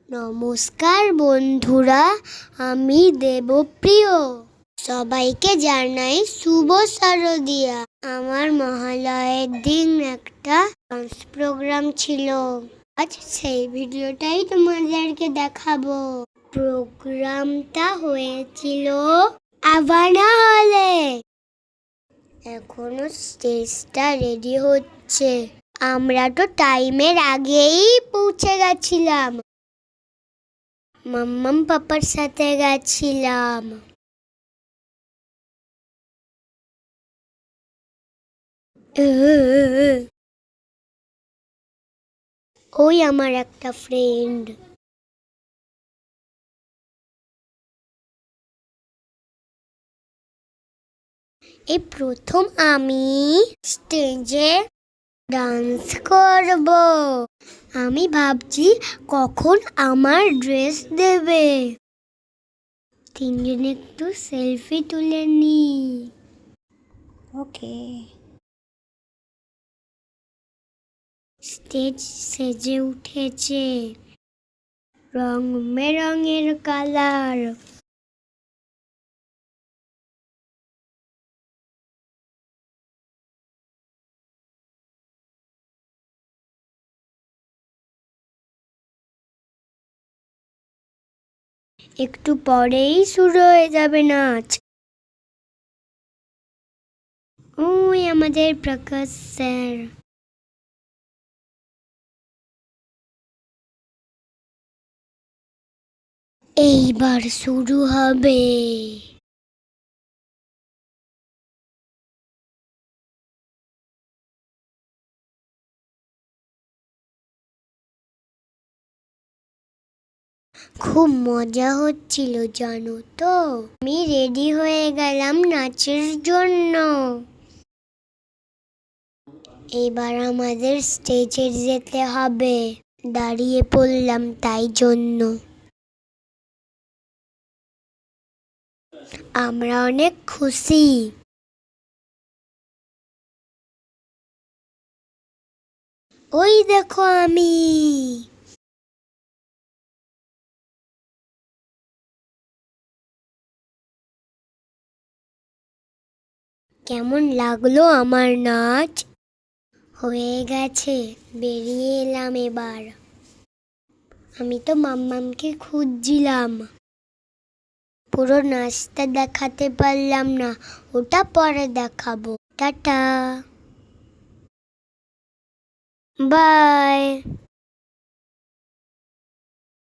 নমস্কার বন্ধুরা, আমি দেবপ্রিয়। সবাইকে জানাই শুভ শারদিয়া। আমার মহালয়ের দিন একটা ডান্স প্রোগ্রাম ছিল। আজ সেই ভিডিওটাই তোমাদেরকে দেখাবো। প্রোগ্রামটা হয়েছিল আভানা হলে। এখনো স্টেজটা রেডি হচ্ছে। আমরা তো টাইমের আগেই পৌঁছে গেছিলাম। মাম্মাম পাপার সাথে গেছিলাম। ওই আমার একটা ফ্রেন্ড। এই প্রথম আমি স্টেজে ডান্স করব। আমি ভাবছি কখন আমার ড্রেস দেবে। তিনজন একটু সেলফি তুলে নি। ওকে। স্টেজ সেজে উঠেছে, রং বেরঙের কালার। একটু পরেই শুরু হয়ে যাবে নাচ। ওই আমাদের প্রকাশ স্যার। এইবার শুরু হবে। খুব মজা হচ্ছিল জানো তো। আমি রেডি হয়ে গেলাম নাচের জন্য। এবার আমাদের স্টেজে যেতে হবে। দাঁড়িয়ে পড়লাম তাই জন্য। আমরা অনেক খুশি। ওই দেখো আমি। কেমন লাগলো আমার নাচ? হয়ে গেছে, বেরিয়ে এলাম এবার। আমি তো মাম্মামকে খুঁজছিলাম। পুরো নাচটা দেখাতে পারলাম না, ওটা পরে দেখাবো। Tata, by.